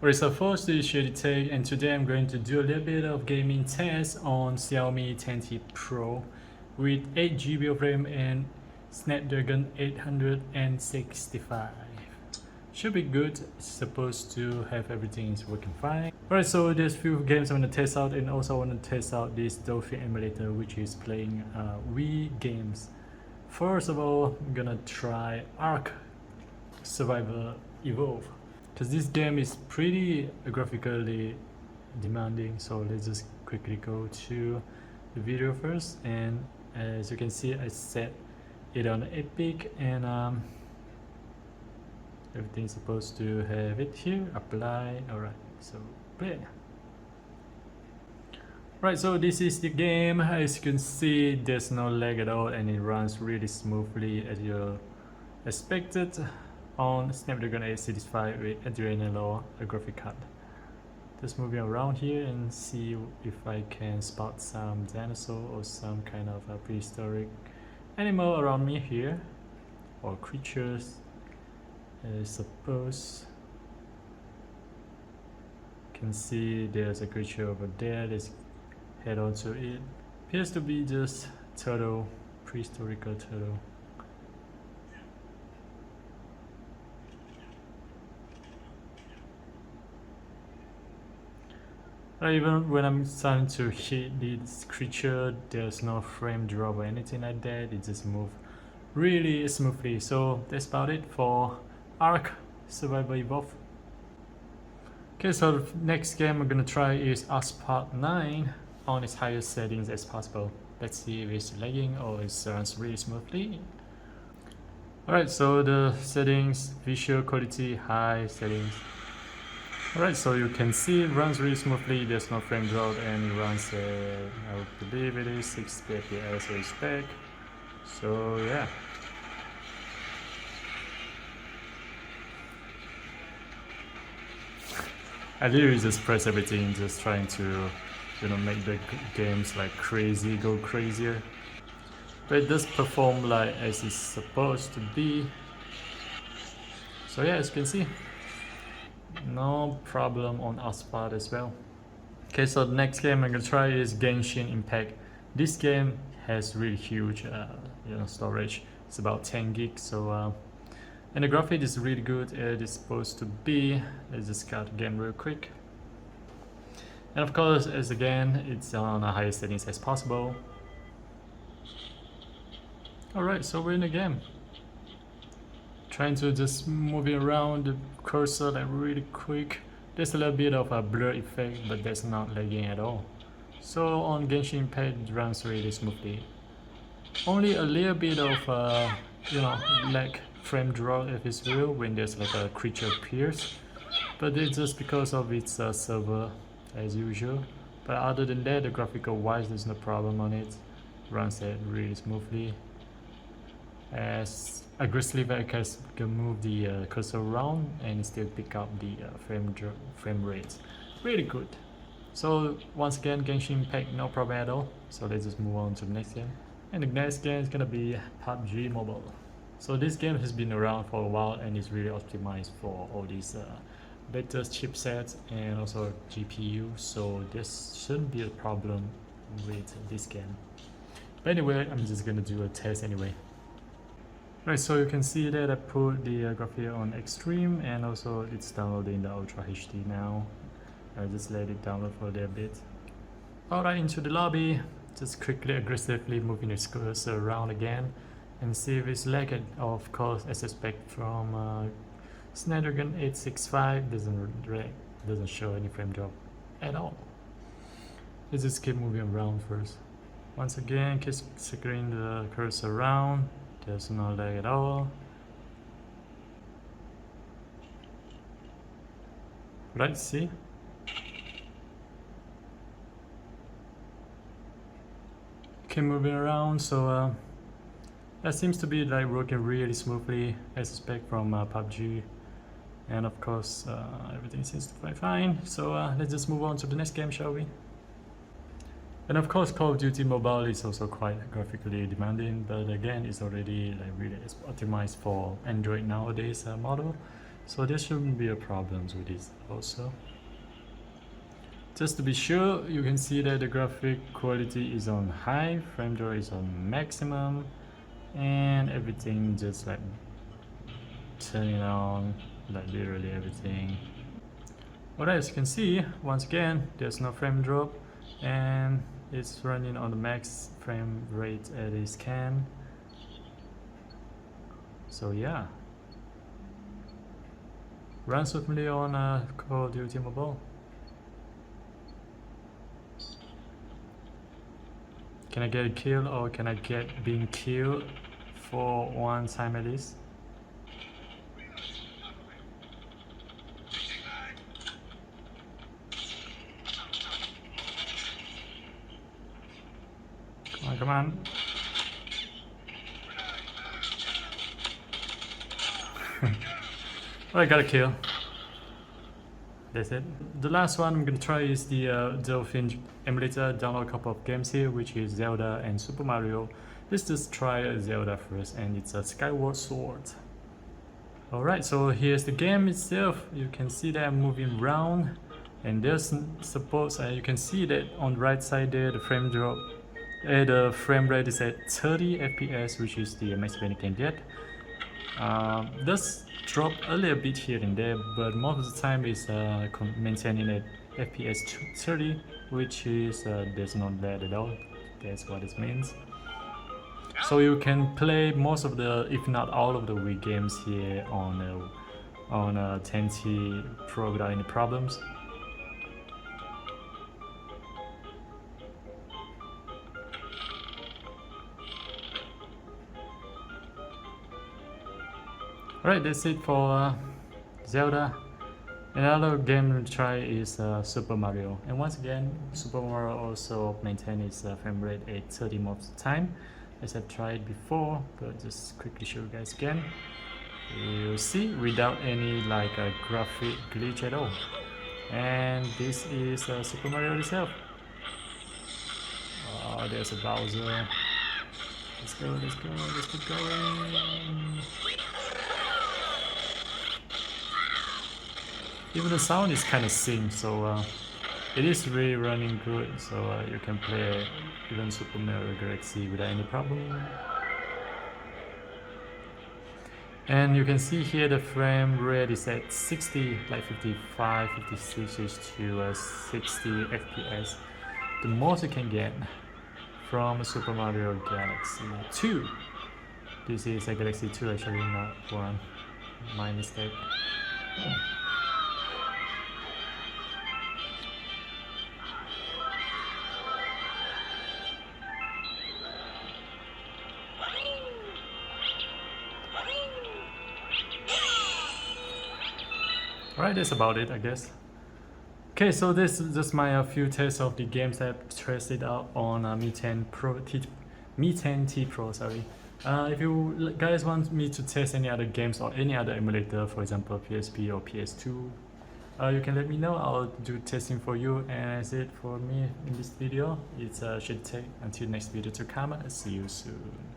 Alright, so first is Shady Tech, and today I'm going to do a little bit of gaming test on Xiaomi 10T Pro with 8GB of RAM and Snapdragon 865. Should be good, it's supposed to have everything is working fine. Alright, so there's few games I'm going to test out, and also I want to test out this Dolphin emulator which is playing Wii games. First of all, I'm gonna try Ark Evolved, because this game is pretty graphically demanding. So let's just quickly go to the video first, and as you can see I set it on Epic, and everything's supposed to have it here. Apply. Alright, so play. Right, so this is the game. As you can see, there's no lag at all and it runs really smoothly as you expected on Snapdragon 865 with Adrenal graphic card. Just moving around here and see if I can spot some dinosaur or some kind of a prehistoric animal around me here, or creatures. I suppose you can see there's a creature over there. Let's head on to it. Appears to be just turtle, prehistoric turtle. Even when I'm starting to hit this creature, there's no frame drop or anything like that. It just moves really smoothly. So that's about it for Ark Evolved. Okay, so the next game I'm gonna try is Asphalt 9 on its highest settings as possible. Let's see if it's lagging or it runs really smoothly. Alright, so the settings, visual quality, high settings. Alright, so you can see it runs really smoothly, there's no frame drop, and it runs at, I believe it is 60 FPS or spec. So yeah. I literally just press everything, just trying to, make the games like crazy, go crazier. But it does perform like as it's supposed to be. So yeah, as you can see, no problem on Asphalt as well. Okay, so the next game I'm gonna try is Genshin Impact. This game has really huge, storage. It's about 10 gigs. So and the graphic is really good. It is supposed to be. Let's just start the game real quick. And of course, as again, it's on the highest settings as possible. Alright, so we're in the game. Trying to just move it around the cursor like really quick. There's a little bit of a blur effect, but that's not lagging at all. So on Genshin Impact, it runs really smoothly. Only a little bit of lag frame drop if it's real when there's like a creature appears, but it's just because of its server as usual. But other than that, the graphical wise, there's no problem on it. Runs it really smoothly. As aggressively as I can move the cursor around and still pick up the frame rate. Really good. So once again, Genshin Impact, no problem at all. So let's just move on to the next game. And the next game is gonna be PUBG Mobile. So this game has been around for a while and is really optimized for all these latest chipsets and also GPU. So this shouldn't be a problem with this game. But anyway, I'm just gonna do a test anyway. Right, so you can see that I put the graphic on extreme, and also it's downloading the Ultra HD now. I just let it download for a little bit. Alright, into the lobby. Just quickly, aggressively moving the cursor around again and see if it's lagging. Of course, as expected from Snapdragon 865, doesn't show any frame drop at all. Let's just keep moving around first. Once again, keep circling the cursor around. There's no lag at all. Right, see? Keep moving around, so that seems to be like working really smoothly as expected from PUBG. And of course, everything seems to be fine. So let's just move on to the next game, shall we? And of course, Call of Duty Mobile is also quite graphically demanding, but again, it's already like really optimized for Android nowadays model. So there shouldn't be a problem with this also. Just to be sure, you can see that the graphic quality is on high, frame rate is on maximum, and everything just like turning on, like literally everything. Alright, as you can see, once again, there's no frame drop, and it's running on the max frame rate as it can. So yeah, run smoothly on Call of Duty Mobile. Can I get a kill, or can I get being killed for one time at least? Come on. I got a kill. That's it. The last one I'm gonna try is the Dolphin emulator. Download a couple of games here, which is Zelda and Super Mario. Let's just try Zelda first, and it's a Skyward Sword. Alright, so here's the game itself. You can see that I'm moving around, and there's suppose you can see that on the right side there, the frame drop. The frame rate is at 30 FPS, which is the maximum you can get. Does drop a little bit here and there, but most of the time is maintaining at FPS 30, which is there's not bad at all. That's what it means. So you can play most of the, if not all of the Wii games here on 10T Pro without any problems. Alright, that's it for Zelda. Another game to try is Super Mario. And once again, Super Mario also maintains its frame rate at 30 most of the time, as I've tried before, but just quickly show you guys again. You see, without any like graphic glitch at all. And this is Super Mario itself. Oh, there's a Bowser. Let's go, let's go, let's keep going. Even the sound is kind of synced, so it is really running good, so you can play even Super Mario Galaxy without any problem. And you can see here the frame rate is at 60, like 55, 56 to 60 FPS. The most you can get from Super Mario Galaxy 2. This is a Galaxy 2 actually, not 1. My mistake. Alright, that's about it, I guess. Okay, so this is just my few tests of the games I've tested out on Mi 10T Pro. Sorry. If you guys want me to test any other games or any other emulator, for example PSP or PS2, you can let me know. I'll do testing for you. And that's it for me in this video. It's should take until next video to come. See you soon.